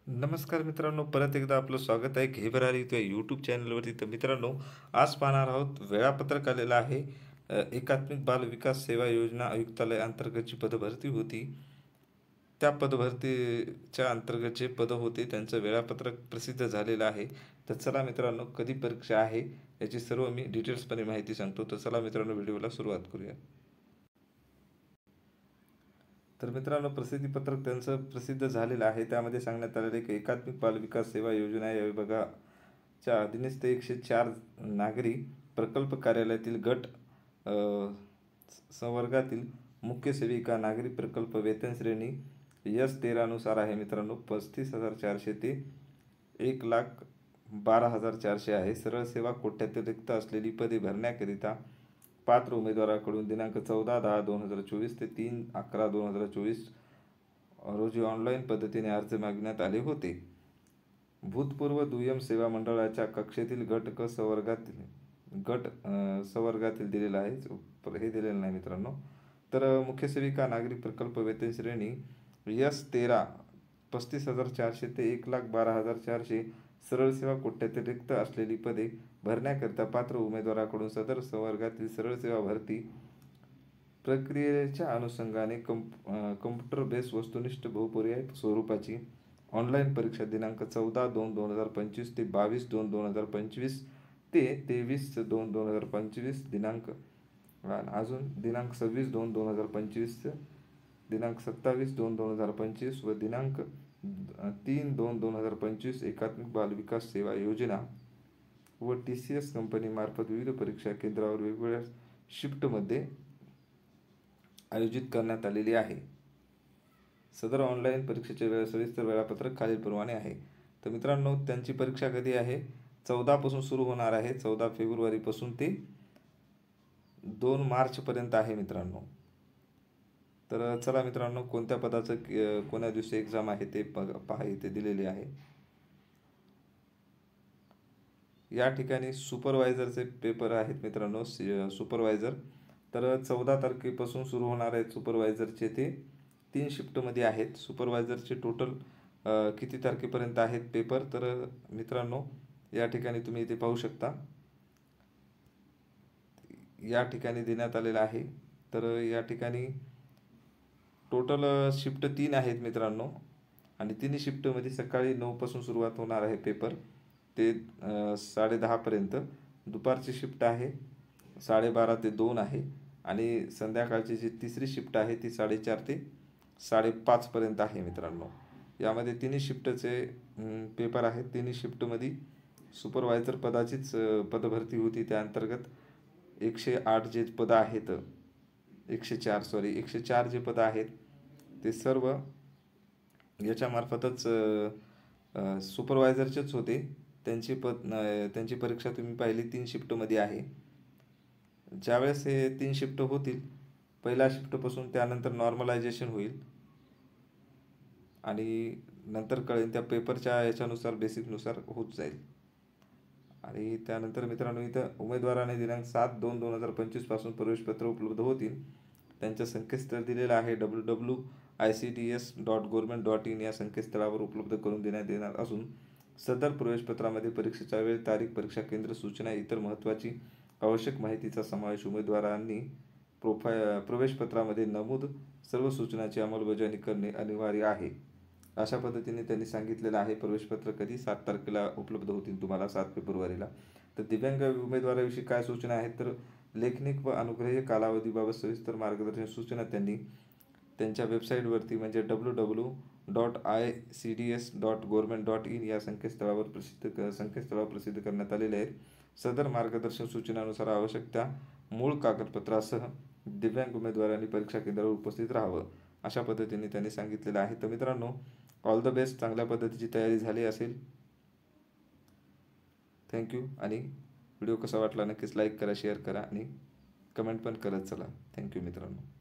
नमस्कार मित्रांनो, परत एकदा आपलं स्वागत आहे घे भरारी त्या यूट्यूब चॅनलवरती. तर मित्रांनो, आज पाहणार आहोत वेळापत्रक आलेलं आहे. एकात्मिक बाल विकास सेवा योजना आयुक्तालय अंतर्गतची पदभरती होती. त्या पदभरतीच्या अंतर्गत जे पदं होते त्यांचं वेळापत्रक प्रसिद्ध झालेलं आहे. तर चला मित्रांनो, कधी परीक्षा आहे याची सर्व मी डिटेल्सपणे माहिती सांगतो. तर चला मित्रांनो, व्हिडिओला सुरुवात करूया. तर मित्रांनो, प्रसिद्धीपत्रक त्यांचं प्रसिद्ध झालेलं आहे. त्यामध्ये सांगण्यात आलेलं आहे की एकात्मिक बाल विकास सेवा योजना या विभागाच्या अधीनस्थ 104 नागरी प्रकल्प कार्यालयातील गट संवर्गातील मुख्य सेविका नागरी प्रकल्प वेतन श्रेणी S13 नुसार आहे मित्रांनो. 35,400 ते 1,12,400 आहे. सरळ सेवा कोट्यातील रिक्त असलेली पदे भरण्याकरिता पात्र उमेदवाराकडून दिनांक 14/10/2024 ते 3/11/2024 रोजी ऑनलाईन पद्धतीने अर्ज मागण्यात आले होते. भूतपूर्व दुय्यम सेवा मंडळाच्या कक्षेतील गट संवर्गातील दिलेला आहे. हे दिलेलं नाही मित्रांनो. तर मुख्य सेविका नागरी प्रकल्प वेतन श्रेणी S13 35,400 ते 1,12,400 सरळ सेवा कोट्यातील रिक्त असलेली पदे भरण्याकरिता पात्र उमेदवाराकडून सदर संवर्गातील सरळ सेवा भरती प्रक्रियेच्या अनुषंगाने कम्प्युटर बेस वस्तुनिष्ठ बहुपर्याय स्वरूपाची ऑनलाईन परीक्षा दिनांक 14/2/2025 ते 22/2/2025 ते 23/2/2025 अजून दिनांक 26/2/2025 दिनांक 27/2/2025 व दिनांक 3/2/2025 एकात्मिक बाल विकास सेवा योजना व TCS कंपनीमार्फत विविध परीक्षा केंद्रावर वेगवेगळ्या शिफ्टमध्ये आयोजित करण्यात आलेली आहे. सदर ऑनलाईन परीक्षेचे सविस्तर वेळापत्रक खालीलप्रमाणे आहे. तर मित्रांनो, त्यांची परीक्षा कधी आहे? 14 पासून सुरू होणार आहे. 14 फेब्रुवारीपासून ते 2 मार्चपर्यंत आहे मित्रांनो. तर चला मित्रांनो, कोणत्या पदाचं कोण्या दिवशी एक्झाम आहे ते पहा, इथे दिलेले आहे. या ठिकाणी सुपरवायझरचे पेपर आहेत मित्रांनो. सुपरवायझर तर 14 तारखेपासून सुरू होणार आहेत. सुपरवायझरचे ते 3 शिफ्टमध्ये आहेत. सुपरवायझरचे टोटल किती तारखेपर्यंत आहेत पेपर? तर मित्रांनो, या ठिकाणी तुम्ही इथे पाहू शकता. या ठिकाणी देण्यात आलेलं आहे. तर या ठिकाणी टोटल शिफ्ट 3 आहेत मित्रांनो. आणि तिन्ही शिफ्टमध्ये सकाळी 9 पासून सुरुवात होणार आहे पेपर ते 10:30 पर्यंत. दुपारची शिफ्ट आहे 12:30 ते 2 आहे. आणि संध्याकाळची जी तिसरी शिफ्ट आहे ती 4:30 ते 5:30 पर्यंत आहे मित्रांनो. यामध्ये तिन्ही शिफ्टचे पेपर आहेत. तिन्ही शिफ्टमध्ये सुपरवायझर पदाचीच पदभरती होती. त्या अंतर्गत 108 जे पदं आहेत 104 जे पदं आहेत ते सर्व याच्यामार्फतच सुपरवायझरचेच होते. त्यांची परीक्षा तुम्ही पाहिली 3 शिफ्टमध्ये आहे. ज्यावेळेस हे 3 शिफ्ट होतील, पहिल्या शिफ्टपासून त्यानंतर नॉर्मलायझेशन होईल आणि नंतर कळेल त्या पेपरच्या याच्यानुसार बेसिकनुसार होत जाईल. आणि त्यानंतर मित्रांनो, इथं उमेदवाराने दिनांक 7/2/2025 पासून प्रवेशपत्र उपलब्ध होतील. त्यांचं संकेतस्थळ दिलेलं आहे www.icds.government.in या संकेतस्थळावर उपलब्ध करून देण्यात येणार असून सदर प्रवेशपत्रामध्ये परीक्षेचा वेळ, तारीख, परीक्षा केंद्र, सूचना, इतर महत्त्वाची आवश्यक माहितीचा समावेश उमेदवारांनी प्रवेशपत्रामध्ये नमूद सर्व सूचनांची अंमलबजावणी करणे अनिवार्य आहे. अशा पद्धतीने त्यांनी सांगितलेलं आहे. प्रवेशपत्र कधी 7 तारखेला उपलब्ध होतील तुम्हाला, 7 फेब्रुवारीला. तर दिव्यांग उमेदवाराविषयी काय सूचना आहेत? तर लेखनिक व अनुग्रह कालावधीबाबत सविस्तर मार्गदर्शन सूचना त्यांनी त्यांच्या वेबसाईटवरती म्हणजे www.icds.government.in या संकेतस्थळावर प्रसिद्ध करण्यात आलेले आहेत. सदर मार्गदर्शन सूचनानुसार आवश्यक त्या मूळ कागदपत्रासह दिव्यांग उमेदवारांनी परीक्षा केंद्रावर उपस्थित राहावं, अशा पद्धतीने त्यांनी सांगितलेलं आहे. तर मित्रांनो, ऑल द बेस्ट. चांगल्या पद्धतीची तयारी झाली असेल. थँक्यू. आणि व्हिडिओ कसा वाटला नक्कीच लाईक करा, शेअर करा आणि कमेंट पण करत चला. थँक्यू मित्रांनो.